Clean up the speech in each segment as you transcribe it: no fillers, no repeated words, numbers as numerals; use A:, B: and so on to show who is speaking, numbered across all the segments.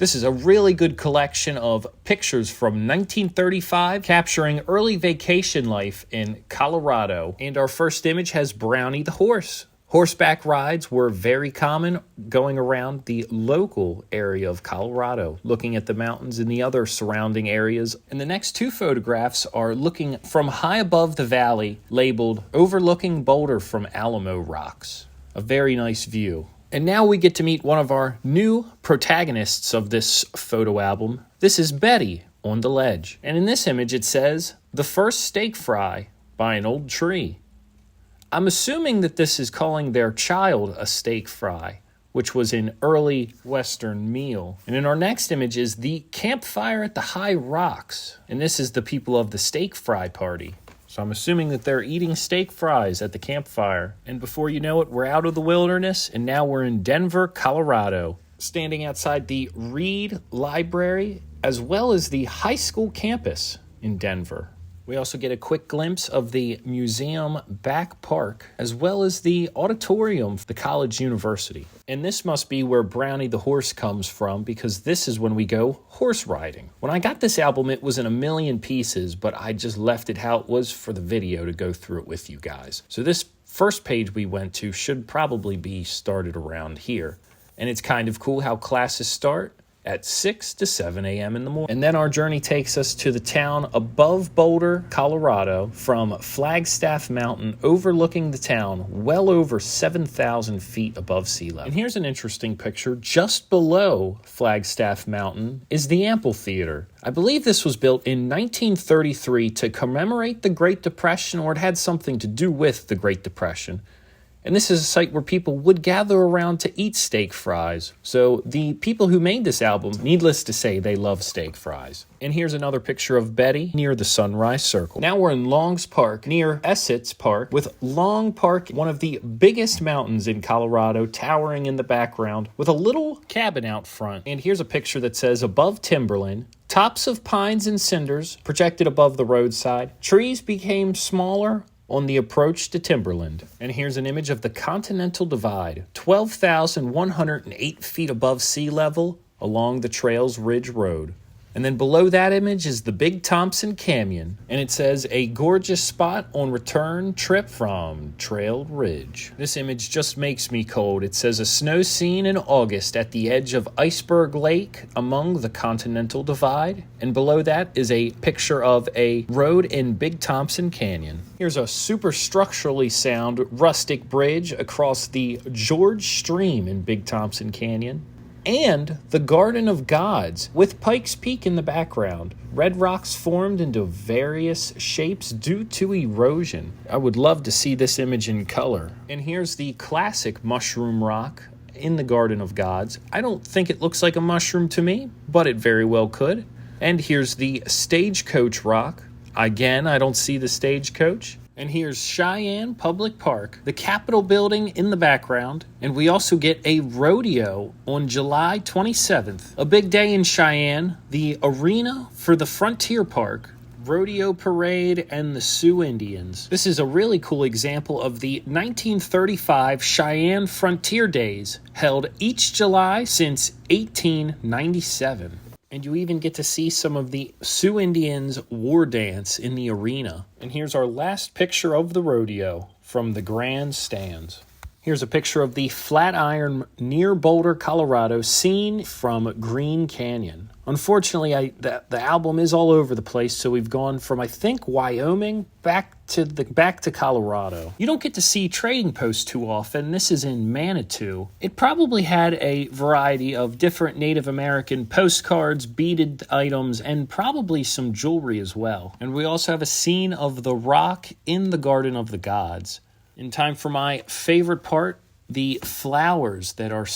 A: This is a really good collection of pictures from 1935 capturing early vacation life in Colorado. And our first image has Brownie the horse. Horseback rides were very common going around the local area of Colorado, looking at the mountains and the other surrounding areas. And the next two photographs are looking from high above the valley, labeled Overlooking Boulder from Alamo Rocks. A very nice view. And now we get to meet one of our new protagonists of this photo album. This is Betty on the ledge. And in this image it says, "The first steak fry by an old tree." I'm assuming that this is calling their child a steak fry, which was an early Western meal. And in our next image is the campfire at the High Rocks. And this is the people of the steak fry party. So I'm assuming that they're eating steak fries at the campfire. And before you know it, we're out of the wilderness, and now we're in Denver, Colorado, standing outside the Reed Library, as well as the high school campus in Denver. We also get a quick glimpse of the museum back park, as well as the auditorium of the college university. And this must be where Brownie the horse comes from, because this is when we go horse riding. When I got this album, it was in a million pieces, but I just left it how it was for the video to go through it with you guys. So this first page we went to should probably be started around here. And it's kind of cool how classes start at 6 to 7 a.m. in the morning. And then our journey takes us to the town above Boulder, Colorado, from Flagstaff Mountain, overlooking the town well over 7,000 feet above sea level. And here's an interesting picture. Just below Flagstaff Mountain is the amphitheater. I believe this was built in 1933 to commemorate the Great Depression, or it had something to do with the Great Depression. And this is a site where people would gather around to eat steak fries. So the people who made this album, needless to say, they love steak fries. And here's another picture of Betty near the Sunrise Circle. Now we're in Longs Park, near Essex Park, with Long Park, one of the biggest mountains in Colorado, towering in the background, with a little cabin out front. And here's a picture that says, "Above Timberland, tops of pines and cinders projected above the roadside. Trees became smaller on the approach to Timberland." And here's an image of the Continental Divide, 12,108 feet above sea level along the Trails Ridge Road. And then below that image is the Big Thompson Canyon, and it says, "A gorgeous spot on return trip from Trail Ridge." This image just makes me cold. It says, "A snow scene in August at the edge of Iceberg Lake among the Continental Divide." And below that is a picture of a road in Big Thompson Canyon. Here's a super structurally sound rustic bridge across the George Stream in Big Thompson Canyon. And the Garden of Gods, with Pikes Peak in the background. Red rocks formed into various shapes due to erosion. I would love to see this image in color. And here's the classic mushroom rock in the Garden of Gods. I don't think it looks like a mushroom to me, but it very well could. And here's the Stagecoach rock. Again, I don't see the stagecoach. And here's Cheyenne Public Park, the Capitol building in the background. And we also get a rodeo on July 27th. A big day in Cheyenne, the arena for the Frontier Park, rodeo parade, and the Sioux Indians. This is a really cool example of the 1935 Cheyenne Frontier Days, held each July since 1897. And you even get to see some of the Sioux Indians' war dance in the arena. And here's our last picture of the rodeo from the grandstands. Here's a picture of the Flatiron near Boulder, Colorado, seen from Green Canyon. Unfortunately, the album is all over the place, so we've gone from, I think, Wyoming back to Colorado. You don't get to see Trading Post too often. This is in Manitou. It probably had a variety of different Native American postcards, beaded items, and probably some jewelry as well. And we also have a scene of the rock in the Garden of the Gods. In time for my favorite part, the flowers that are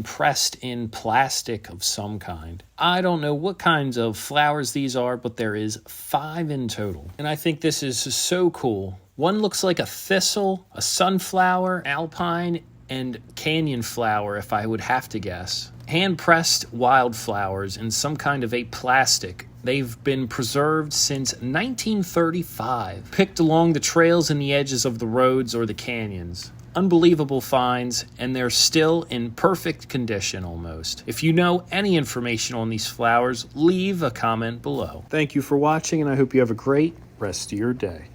A: pressed in plastic of some kind. I don't know what kinds of flowers these are, but there is 5 in total. And I think this is so cool. One looks like a thistle, a sunflower, alpine, and canyon flower, if I would have to guess. Hand-pressed wildflowers in some kind of a plastic. They've been preserved since 1935, picked along the trails and the edges of the roads or the canyons. Unbelievable finds, and they're still in perfect condition almost. If you know any information on these flowers, leave a comment below. Thank you for watching, and I hope you have a great rest of your day.